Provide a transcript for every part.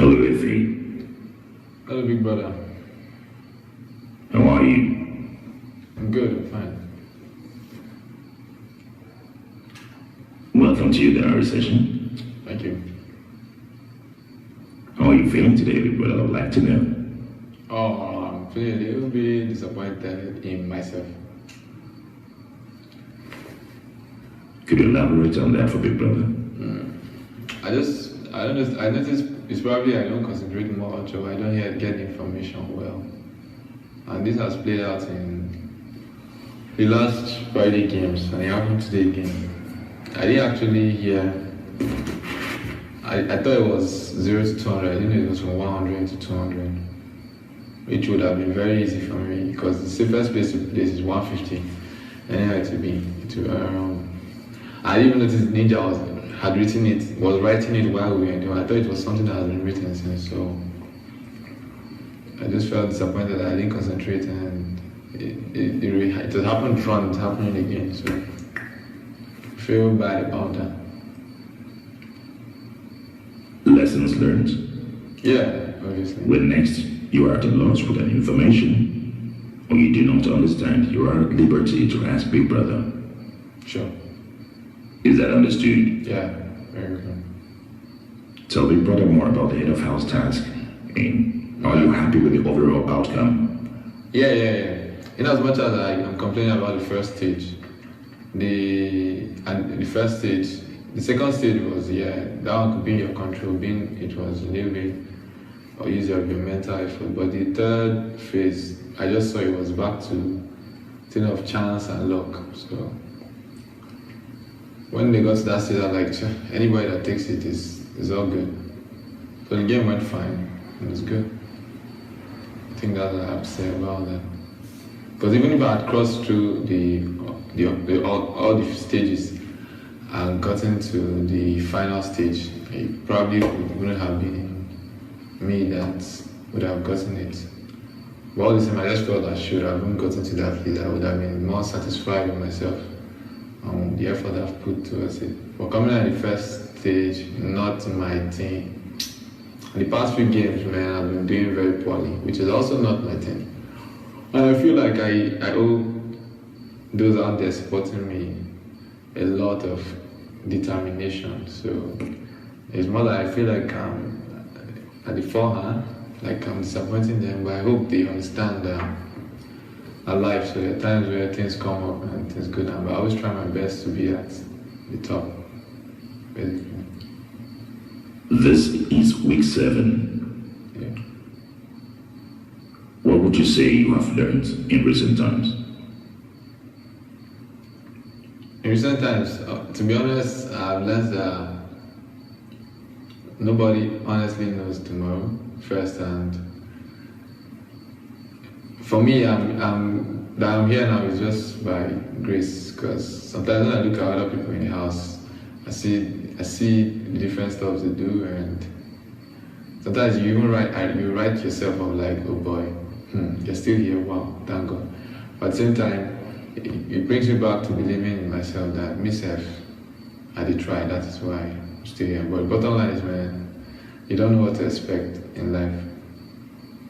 Hello, Efe. Hello, big brother. How are you? I'm good, I'm fine. Welcome to your diary session. Thank you. How are you feeling today, big brother? I would like to know. Oh, I'm feeling a little bit disappointed in myself. Could you elaborate on that for big brother? I noticed it's probably I don't concentrate much or I don't get information well. And this has played out in the last Friday games and the happened today game. I didn't actually hear. I thought it was 0 to 200. I didn't know it was from 100 to 200, which would have been very easy for me because the safest place to place is 150. Anyhow, it would be around. I didn't even notice Ninja had written it, was writing it while we were doing. I thought it was something that had been written since, so I just felt disappointed that I didn't concentrate, and it had happened before, it's happening again, so I feel bad about that. Lessons learned? Yeah, obviously. When next you are at a loss with an information, or you do not understand, you are at liberty to ask big brother. Sure. Is that understood? Yeah, very good. Tell big brother more about the head of house task. And are you happy with the overall outcome? Yeah. In as much as I'm complaining about the first stage, the second stage was that one could be in your control, it was a little bit or use of your mental effort. But the third phase, I just saw it was back to thing of chance and luck. So when they got to that stage, I was like, anybody that takes it is all good. So the game went fine. It was good. I think that's what I have to say about that. Because even if I had crossed through all the stages and gotten to the final stage, it probably wouldn't have been me that would have gotten it. But all the same, I just felt I should have gotten to that place. I would have been more satisfied with myself and the effort I've put towards it. For coming at the first stage, not my thing. The past few games, man, I've been doing very poorly, which is also not my thing. And I feel like I owe those out there supporting me a lot of determination. So it's more that I feel like I'm at the forehand, like I'm disappointing them, but I hope they understand life. So there are times where things come up and things go down, but I always try my best to be at the top, basically. This is week 7. Yeah. What would you say you have learned in recent times? In recent times, to be honest, I've learned that nobody honestly knows tomorrow first, and for me, that I'm here now is just by grace. Because sometimes when I look at other people in the house, I see the different stuff they do, and sometimes you even write yourself up like, oh boy, you're still here, wow, thank God. But at the same time, it brings me back to believing in myself that myself, I did try, that is why I'm still here. But the bottom line is, man, you don't know what to expect in life.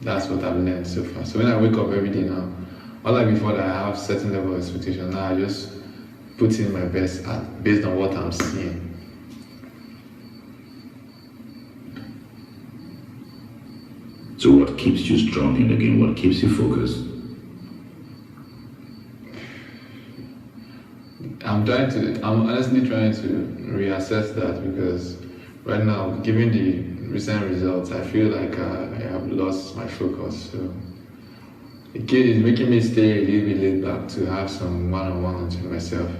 That's what I've learned so far. So when I wake up every day now, unlike before that I have certain level of expectation, now I just put in my best based on what I'm seeing. So what keeps you strong in the game? What keeps you focused? I'm honestly trying to reassess that, because right now, given the recent results, I feel like I have lost my focus. So it is making me stay a little bit laid back to have some one-on-ones with myself,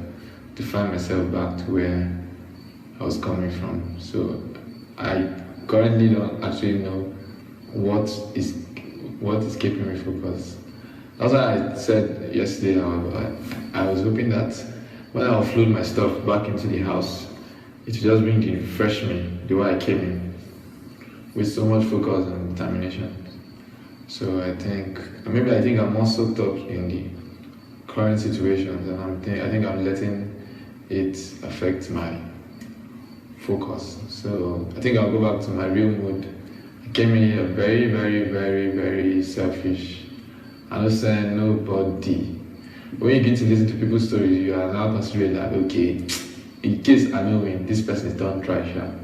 to find myself back to where I was coming from. So I currently don't actually know what is keeping me focused. That's why I said yesterday I was hoping that when I offload my stuff back into the house, it will just bring the refresh me the way I came in, with so much focus and determination. So I think I'm more soaked up in the current situations, and I think I'm letting it affect my focus. So I think I'll go back to my real mood came in here very, very, very, very selfish. I don't say nobody. When you get to listen to people's stories, you are now considering that, okay, in case I know when this person is done try sharp.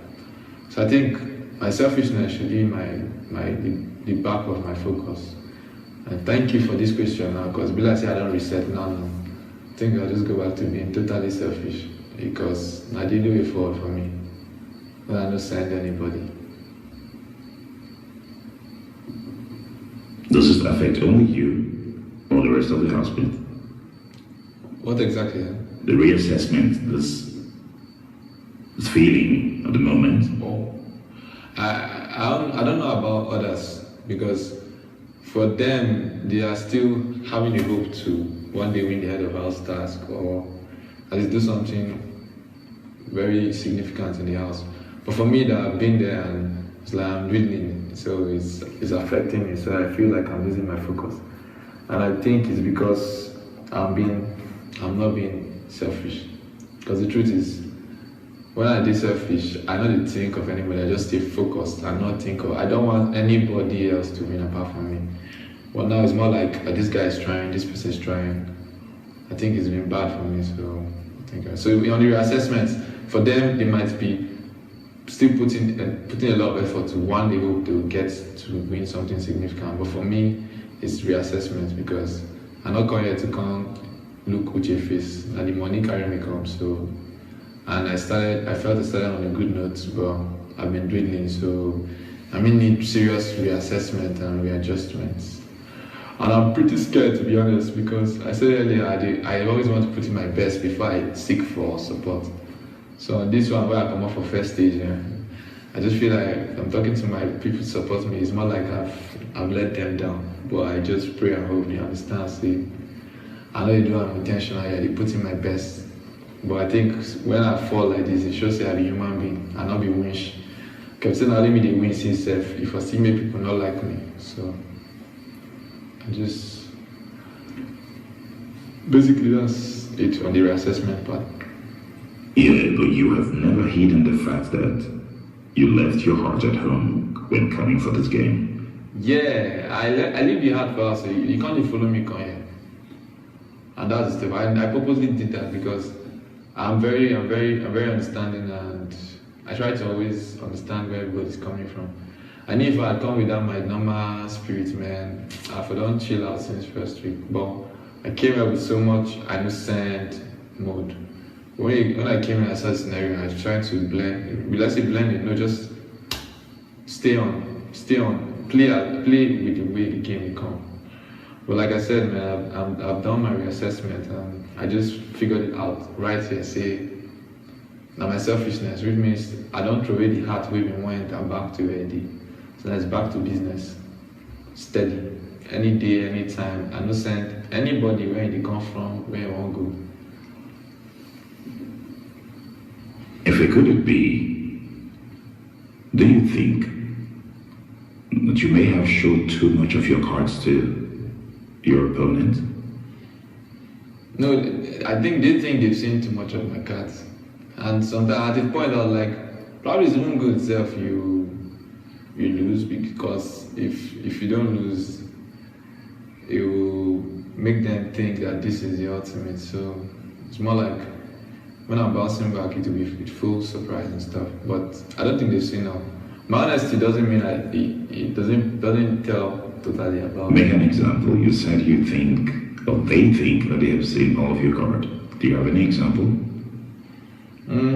So I think my selfishness should be the back of my focus. And thank you for this question now, because be like say I don't reset now. I think I'll just go back to being totally selfish, because I didn't do it for me. But I don't send anybody. Does this affect only you or the rest of the household? What exactly? The reassessment, this feeling at the moment. Oh, I don't know about others, because for them they are still having a hope to one day win the head of house task or at least do something very significant in the house. But for me, that I've been there and it's like I'm dwindling, so it's affecting me. So I feel like I'm losing my focus, and I think it's because I'm not being selfish. Because the truth is, when I do selfish, I don't think of anybody. I just stay focused. I don't want anybody else to win apart from me. But now it's more like this guy is trying, this person is trying. I think it's been bad for me. So on the reassessments, for them they might be still putting a lot of effort to one day hope to get to win something significant. But for me, it's reassessment, because I'm not coming here to come look with your face and the money carry me come. So, and I felt I started on a good note, but I've been dwindling. So I need serious reassessment and readjustments. And I'm pretty scared, to be honest, because I said earlier I always want to put in my best before I seek for support. So on this one, where I come off for first stage, I just feel like I'm talking to my people to support me. It's more like I've let them down. But I just pray and hope they understand. See, I know they do I'm intentional. Yeah, they put in my best. But I think when I fall like this, it shows that I'm a human being and not be winch. Because saying only me the win itself. If I see me people not like me, so basically that's it on the reassessment part. Yeah, but you have never hidden the fact that you left your heart at home when coming for this game. Yeah, I leave the heart for us, so you can't even follow me come here. And that's the step. I purposely did that because I'm very understanding, and I try to always understand where everybody's coming from. I knew if I had come without my normal spirit, man, I don't chill out since first week. But I came here with so much innocent mode. When I came in, I saw the scenario, I was trying to blend. Will I say blend it? No, just stay on, play with the way the game will come. But like I said, man, I've done my reassessment, and I just figured it out right here. Say, now my selfishness, which means I don't throw away the heart we been went and back to AD. So that's back to business, steady, any day, any time. I don't send anybody where they come from, where I want to go. If it could be, do you think that you may have showed too much of your cards to your opponent? No, I think they think they've seen too much of my cards. And sometimes at the point I was like, probably it's even good itself you lose, because if you don't lose, it will make them think that this is the ultimate. So it's more like when I'm bouncing back, it will be with full surprise and stuff. But I don't think they've seen now. My honesty doesn't mean that it doesn't tell totally about. Make an example. You said you think, or they think that they have seen all of your cards. Do you have any example?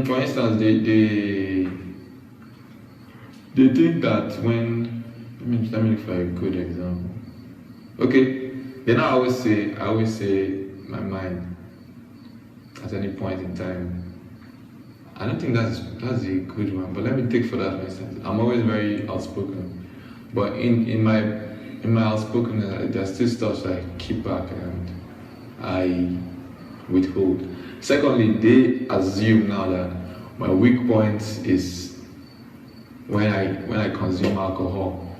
For instance, they think that when let me look for a good example. Okay, then I always say my mind at any point in time. I don't think that's a good one, but let me take for that for instance. I'm always very outspoken, but in my outspokenness, there's still stuff that I keep back and I withhold. Secondly, they assume now that my weak point is when I consume alcohol,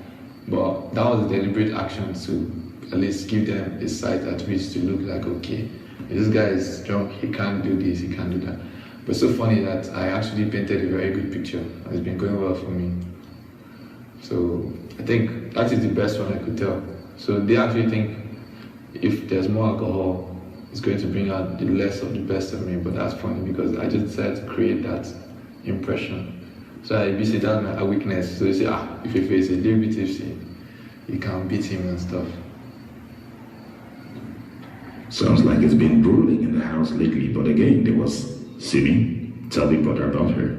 but that was a deliberate action to at least give them a sight at which to look like, okay, this guy is drunk, he can't do this, he can't do that. But it's so funny that I actually painted a very good picture. It's been going well for me. So I think that is the best one I could tell. So they actually think if there's more alcohol, it's going to bring out the less of the best of me. But that's funny because I just decided to create that impression. So I basically that's my weakness. So you say, if you face a little bit tipsy, you can beat him and stuff. Sounds like it's been brewing in the house lately, but again, there was Simi. Tell me brother about her.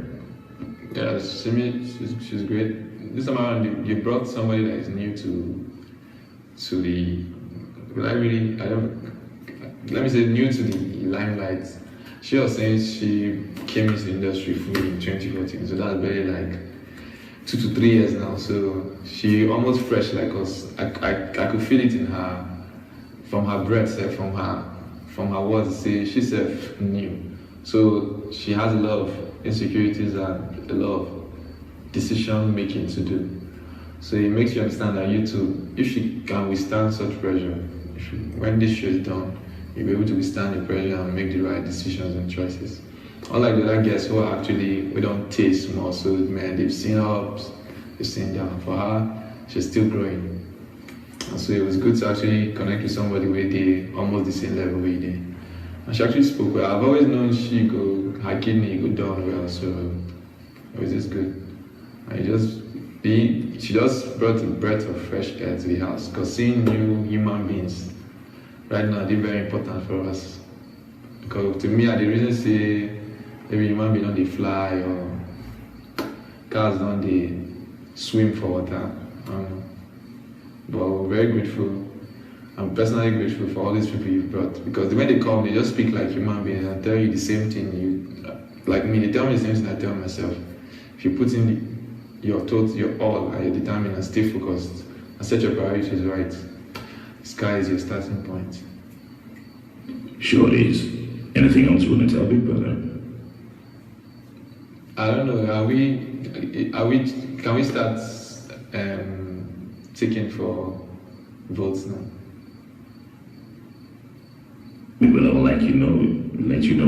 Yeah, Simi, she's great. This time around, you brought somebody that is new to the. Let me say new to the limelight. She was saying she came into the industry fully in 2014, so that's very like 2 to 3 years now. So she almost fresh like us. I could feel it in her, from her breath, from her words. Say she self knew. So she has a lot of insecurities and a lot of decision making to do. So it makes you understand that you too, if she can withstand such pressure, when this show is done, you'll be able to withstand the pressure and make the right decisions and choices. Unlike the other guests who are actually, we don't taste more, so man, they've seen ups, they've seen down. For her, she's still growing. And so it was good to actually connect with somebody where they almost the same level we did. And she actually spoke well. I've always known her kidney go down well, so it was just good. And she just brought a breath of fresh air to the house, because seeing new human beings right now, they're very important for us. Because to me, the reason say every human being on the fly or cars on the swim for water. But we're very grateful. I'm personally grateful for all these people you've brought, because when they come, they just speak like human beings and tell you the same thing. Like me, they tell me the same thing I tell myself. If you put in your thoughts, your all, and you're determined and stay focused and set your priorities right, the sky is your starting point. Sure it is. Anything else you want to tell Big Brother? I don't know. Can we start taking for votes now? We will let you know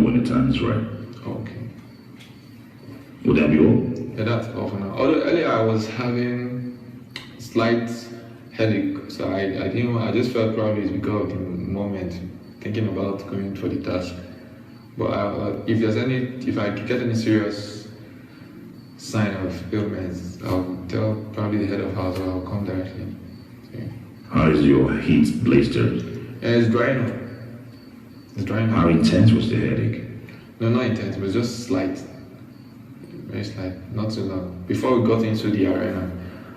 when the time is right. Okay. Would that be all? Yeah, that's all for now. Although earlier I was having slight headache, so I just felt probably it's because of the moment, thinking about going for the task. But if I get any serious sign of illness, I'll tell probably the head of house, or I'll come directly. Yeah. How is your heat blister? Yeah, it's drying up. It's drying up. How intense was the headache? No, not intense, but just slight. Very slight, not too long. Before we got into the arena,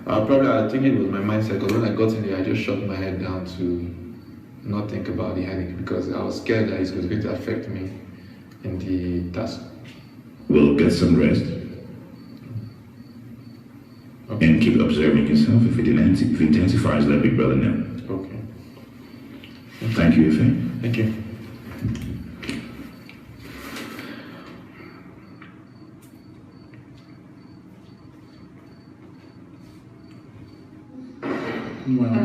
I think it was my mindset, because when I got in there, I just shut my head down to not think about the headache, because I was scared that it was going to affect me in the task. Well, get some rest. Okay. And keep observing yourself. If it intensifies, let Big Brother know. Okay. Thank you, Efe. Thank you. Well.